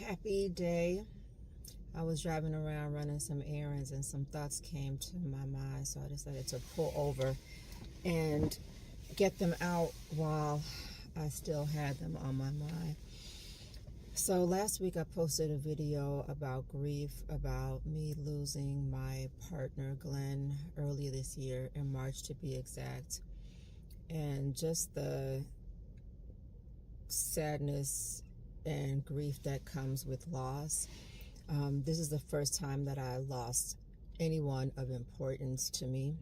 happy day. I was driving around running some errands and some thoughts came to my mind, so I decided to pull over and get them out while I still had them on my mind. So last week I posted a video about grief, about me losing my partner Glenn earlier this year, in March to be exact, and just the sadness and grief that comes with loss. This is the first time that I lost anyone of importance to me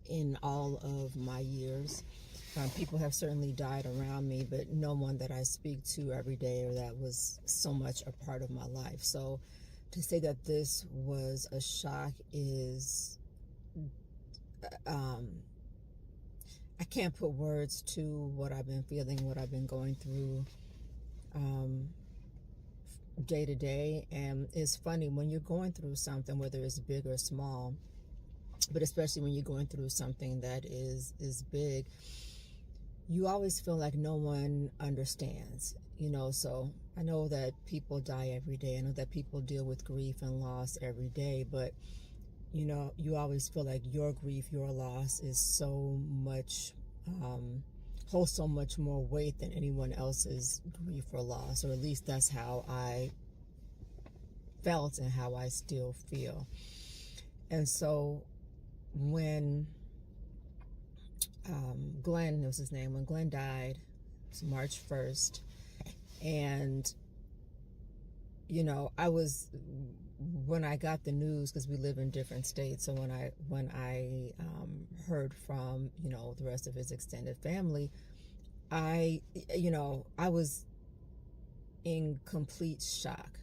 in all of my years. People have certainly died around me, but no one that I speak to every day or that was so much a part of my life. So to say that this was a shock is, I can't put words to what I've been feeling, what I've been going through day to day. And it's funny when you're going through something, whether it's big or small, but especially when you're going through something that is big, you always feel like no one understands, so I know that people die every day. I know that people deal with grief and loss every day, but you always feel like your grief, your loss is so much, holds so much more weight than anyone else's grief or loss, or at least that's how I felt and how I still feel. And so when Glenn, was his name, when Glenn died, it was March 1st, and when I got the news, because we live in different states, so when I heard from the rest of his extended family, I was in complete shock.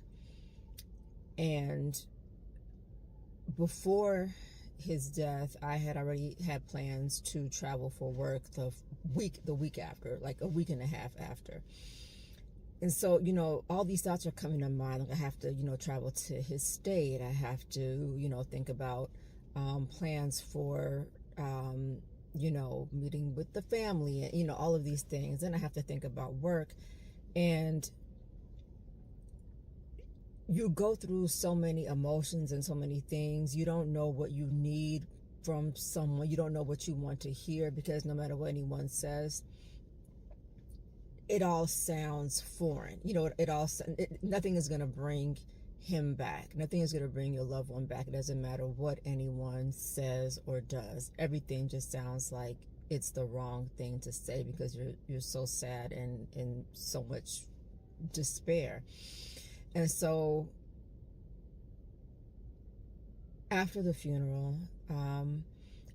And before his death, I had already had plans to travel for work the week after, like a week and a half after. And so, all these thoughts are coming to mind. Like I have to, travel to his state. I have to, think about plans for, meeting with the family, and, all of these things. Then I have to think about work. And you go through so many emotions and so many things. You don't know what you need from someone. You don't know what you want to hear, because no matter what anyone says, it all sounds foreign. Nothing is going to bring him back. Nothing is going to bring your loved one back. It doesn't matter what anyone says or does. Everything just sounds like it's the wrong thing to say, because you're so sad and in so much despair. And so after the funeral,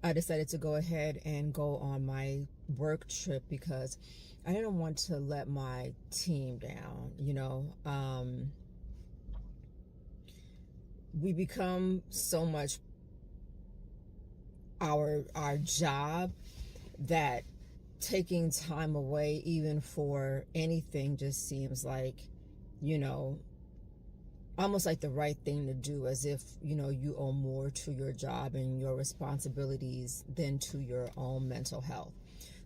I decided to go ahead and go on my work trip, because I didn't want to let my team down. We become so much our job that taking time away even for anything just seems like, almost like the right thing to do, as if you owe more to your job and your responsibilities than to your own mental health.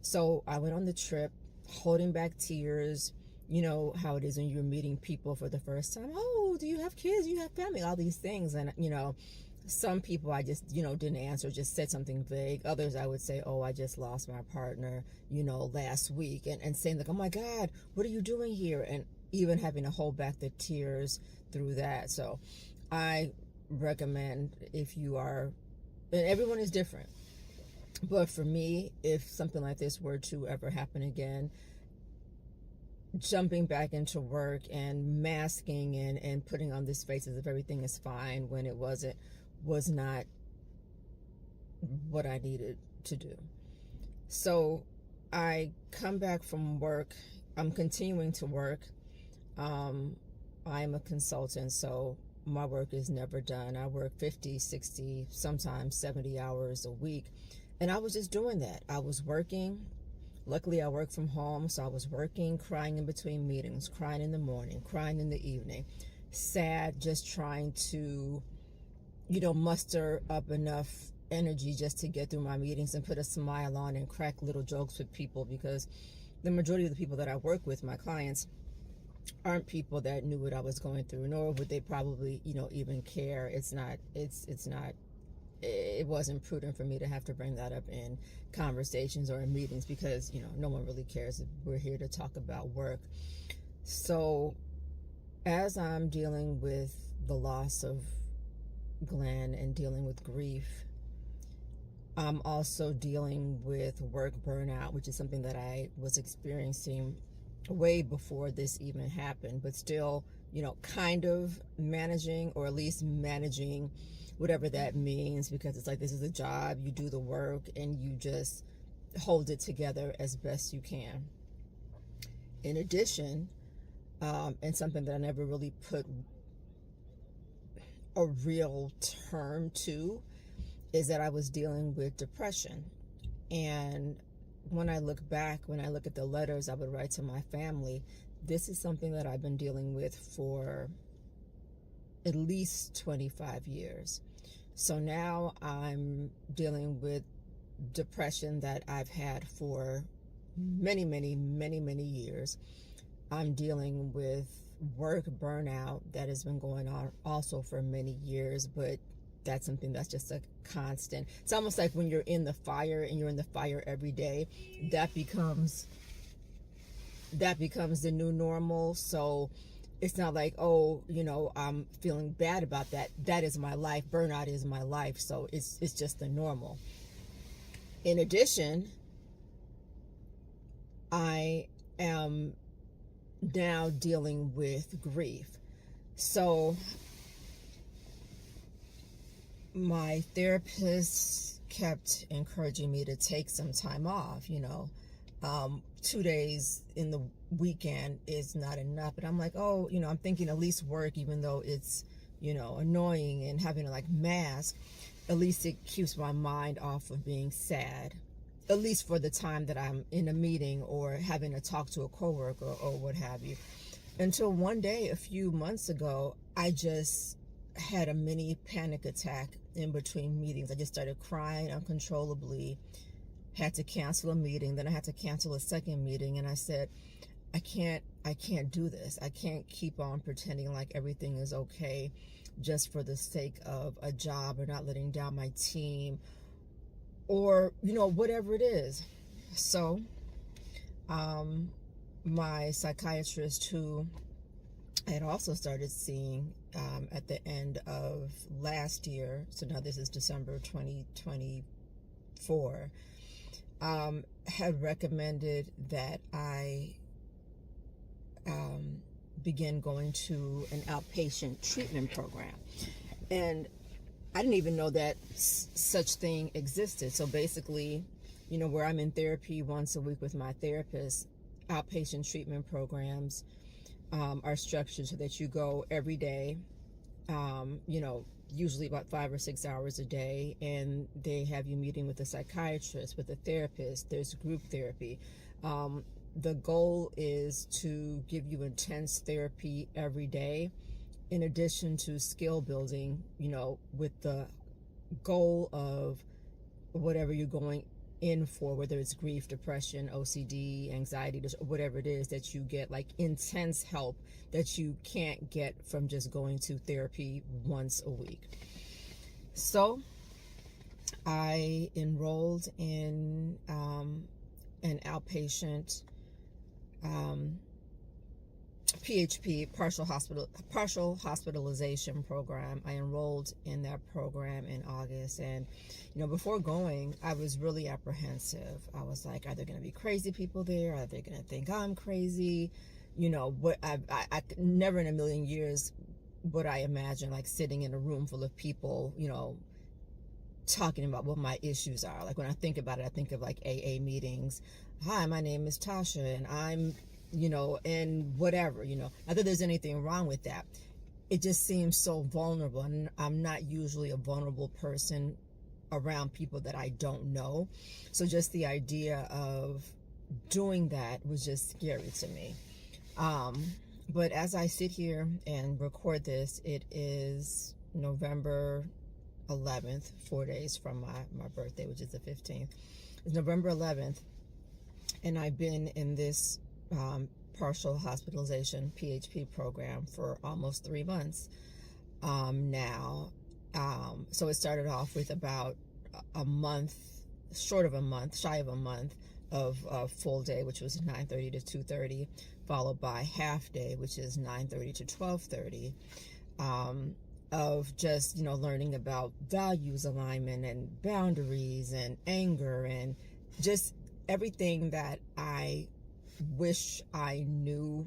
So I went on the trip holding back tears. You know how it is when you're meeting people for the first time. Oh, do you have kids? Do you have family? All these things. And some people I just didn't answer, just said something vague. Others I would say, oh, I just lost my partner last week, and saying like, oh my God, what are you doing here? And even having to hold back the tears through that. So I recommend, if you are, and everyone is different, but for me, if something like this were to ever happen again, jumping back into work and masking and putting on this face as if everything is fine when it wasn't, was not what I needed to do. So I come back from work. I'm continuing to work. I'm a consultant, so my work is never done. I work 50, 60, sometimes 70 hours a week. And I was just doing that. I was working. Luckily, I work from home, so I was working, crying in between meetings, crying in the morning, crying in the evening, sad, just trying to, muster up enough energy just to get through my meetings and put a smile on and crack little jokes with people, because the majority of the people that I work with, my clients, aren't people that knew what I was going through, nor would they probably, even care. It wasn't prudent for me to have to bring that up in conversations or in meetings, because, no one really cares. We're here to talk about work. So as I'm dealing with the loss of Glenn and dealing with grief, I'm also dealing with work burnout, which is something that I was experiencing way before this even happened, but still, kind of managing, or at least managing whatever that means, because it's like, this is a job, you do the work, and you just hold it together as best you can. In addition, and something that I never really put a real term to, is that I was dealing with depression. And when I look at the letters I would write to my family, this is something that I've been dealing with for at least 25 years. So now I'm dealing with depression that I've had for many, many, many, many years. I'm dealing with work burnout that has been going on also for many years, but that's something that's just a constant. It's almost like when you're in the fire and you're in the fire every day, that becomes the new normal. So it's not like, oh, I'm feeling bad about that. That is my life. Burnout is my life. So it's just the normal. In addition, I am now dealing with grief. So my therapist kept encouraging me to take some time off. 2 days in the weekend is not enough. But I'm like, oh, I'm thinking at least work, even though it's, annoying and having to mask, at least it keeps my mind off of being sad, at least for the time that I'm in a meeting or having to talk to a coworker or what have you. Until one day, a few months ago, I just had a mini panic attack in between meetings. I just started crying uncontrollably, had to cancel a meeting, then I had to cancel a second meeting, and I said, I can't do this. I can't keep on pretending like everything is okay just for the sake of a job, or not letting down my team, or whatever it is. So my psychiatrist, who I had also started seeing at the end of last year, so now this is December 2024, had recommended that I begin going to an outpatient treatment program. And I didn't even know that such thing existed. So basically, where I'm in therapy once a week with my therapist, outpatient treatment programs are structured so that you go every day, usually about 5 or 6 hours a day, and they have you meeting with a psychiatrist, with a therapist. There's group therapy. The goal is to give you intense therapy every day, in addition to skill building, with the goal of whatever you're going in for, whether it's grief, depression, OCD, anxiety, whatever it is, that you get intense help that you can't get from just going to therapy once a week. So I enrolled in an outpatient PHP, Partial Hospitalization Program. I enrolled in that program in August, and before going, I was really apprehensive. I was like, are there going to be crazy people there? Are they going to think I'm crazy? What I never in a million years would I imagine sitting in a room full of people, talking about what my issues are. When I think about it, I think of AA meetings. Hi, my name is Tasha, and I'm and whatever, not that there's anything wrong with that. It just seems so vulnerable, and I'm not usually a vulnerable person around people that I don't know. So just the idea of doing that was just scary to me. But as I sit here and record this, it is November 11th, 4 days from my birthday, which is the 15th. It's November 11th, and I've been in this Partial Hospitalization PHP program for almost 3 months now. So it started off with about a month, shy of a month of full day, which was 9:30 to 2:30, followed by half day, which is 9:30 to 12:30, of just, learning about values alignment and boundaries and anger and just everything that I wish I knew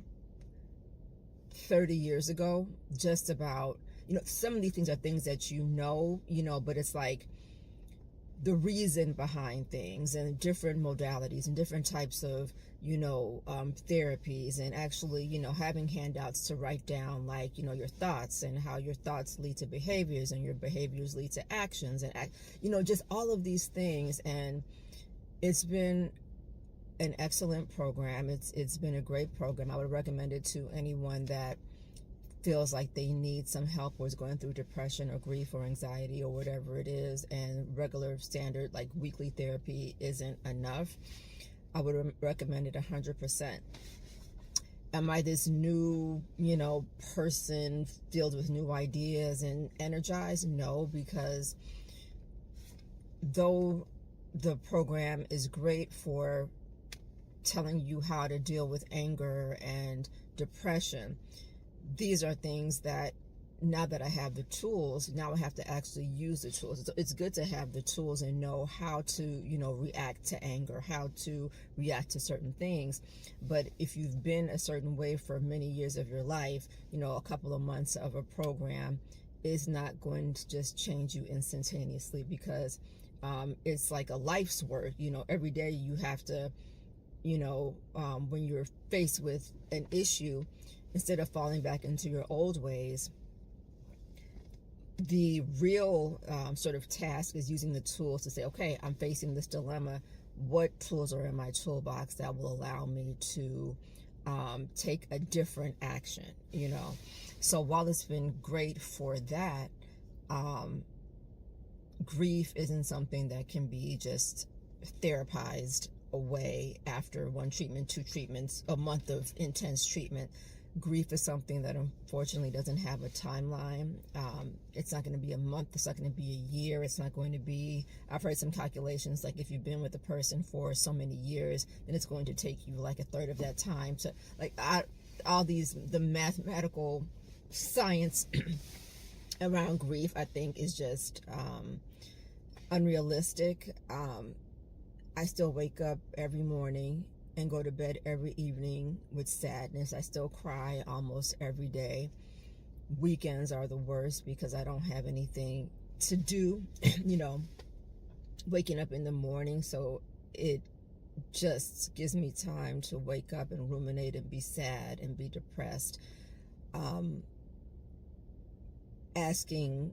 30 years ago, just about, some of these things are things that but it's like the reason behind things and different modalities and different types of, therapies, and actually, having handouts to write down, like, your thoughts and how your thoughts lead to behaviors and your behaviors lead to actions and, just all of these things. And it's been an excellent program. It's been a great program. I would recommend it to anyone that feels like they need some help or is going through depression or grief or anxiety or whatever it is, and regular standard like weekly therapy isn't enough. I would recommend it 100%. Am I this new, person filled with new ideas and energized? No, because though the program is great for telling you how to deal with anger and depression, these are things that now that I have the tools, now I have to actually use the tools. It's good to have the tools and know how to, react to anger, how to react to certain things. But if you've been a certain way for many years of your life, a couple of months of a program is not going to just change you instantaneously, because it's like a life's work. Every day you have to, when you're faced with an issue, instead of falling back into your old ways, the real sort of task is using the tools to say, okay, I'm facing this dilemma. What tools are in my toolbox that will allow me to take a different action, So while it's been great for that, grief isn't something that can be just therapized away after one treatment, 2 treatments, a month of intense treatment. Grief is something that unfortunately doesn't have a timeline. It's not going to be a month. It's not going to be a year. It's not going to be, I've heard some calculations, like if you've been with a person for so many years, then it's going to take you like a third of that time to, the mathematical science around grief, I think, is just unrealistic. I still wake up every morning and go to bed every evening with sadness. I still cry almost every day. Weekends are the worst because I don't have anything to do, waking up in the morning. So it just gives me time to wake up and ruminate and be sad and be depressed. Asking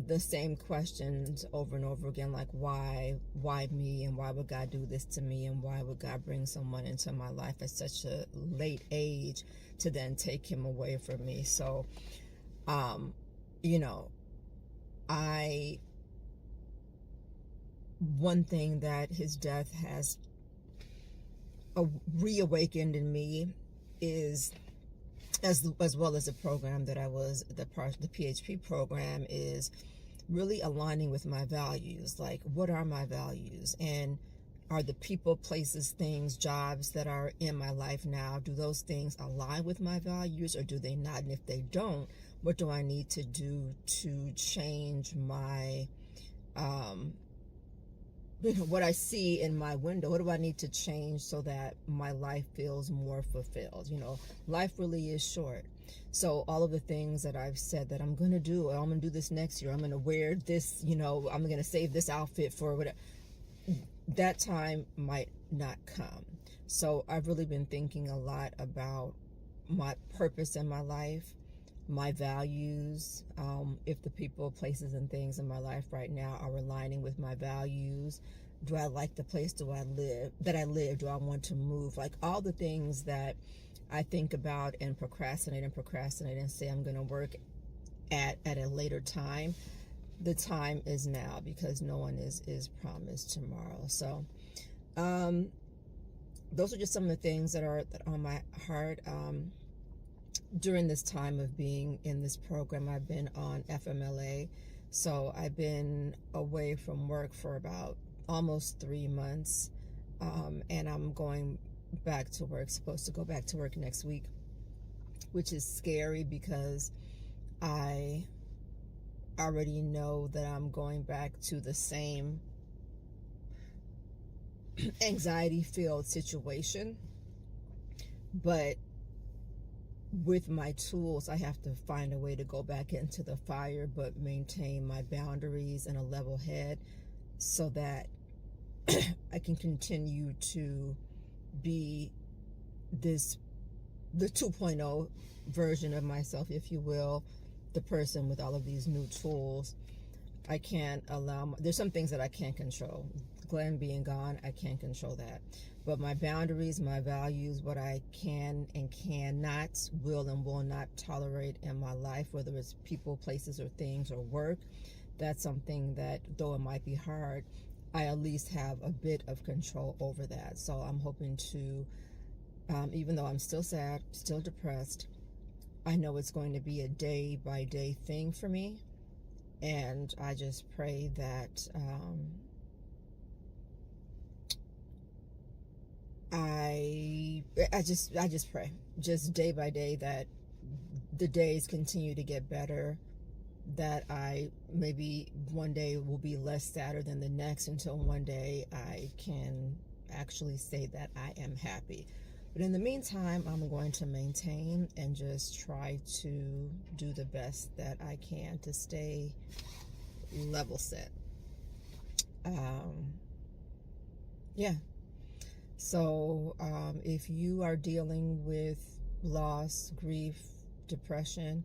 the same questions over and over again, like why me, and why would God do this to me, and why would God bring someone into my life at such a late age to then take him away from me. So one thing that his death has reawakened in me is, as well as the program that I was, the PHP program, is really aligning with my values. Like, what are my values? And are the people, places, things, jobs that are in my life now, do those things align with my values or do they not? And if they don't, what do I need to do to change my, what I see in my window? What do I need to change so that my life feels more fulfilled? Life really is short. So all of the things that I've said that I'm going to do, or I'm going to do this next year, I'm going to wear this, I'm going to save this outfit for whatever, that time might not come. So I've really been thinking a lot about my purpose in my life, my values, if the people, places, and things in my life right now are aligning with my values. Do I like the place that I live? Do I want to move? Like, all the things that I think about and procrastinate and say I'm going to work at a later time. The time is now, because no one is promised tomorrow. So those are just some of the things that are on my heart. During this time of being in this program, I've been on FMLA. So I've been away from work for about almost 3 months. And I'm going back to work, supposed to go back to work next week, which is scary because I already know that I'm going back to the same anxiety-filled situation. But with my tools, I have to find a way to go back into the fire, but maintain my boundaries and a level head so that I can continue to be the 2.0 version of myself, if you will, the person with all of these new tools. I can't allow, there's some things that I can't control. Glenn being gone, I can't control that. But my boundaries, my values, what I can and cannot, will and will not tolerate in my life, whether it's people, places, or things, or work, that's something that, though it might be hard, I at least have a bit of control over that. So I'm hoping to, even though I'm still sad, still depressed, I know it's going to be a day-by-day thing for me. And I just pray that I just pray, just day by day, that the days continue to get better, that I maybe one day will be less sadder than the next, until one day I can actually say that I am happy. But in the meantime, I'm going to maintain and just try to do the best that I can to stay level set. Yeah. So if you are dealing with loss, grief, depression,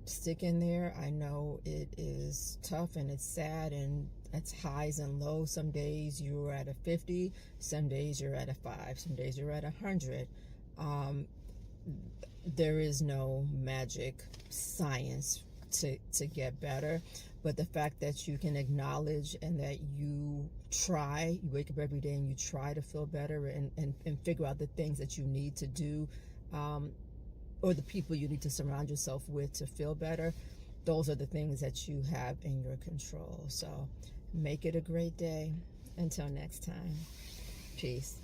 stick in there. I know it is tough and it's sad and it's highs and lows. Some days you're at a 50, some days you're at a 5, some days you're at 100. There is no magic science to get better, but the fact that you can acknowledge and that you try, you wake up every day and you try to feel better and figure out the things that you need to do, or the people you need to surround yourself with to feel better, those are the things that you have in your control. So make it a great day. Until next time, peace.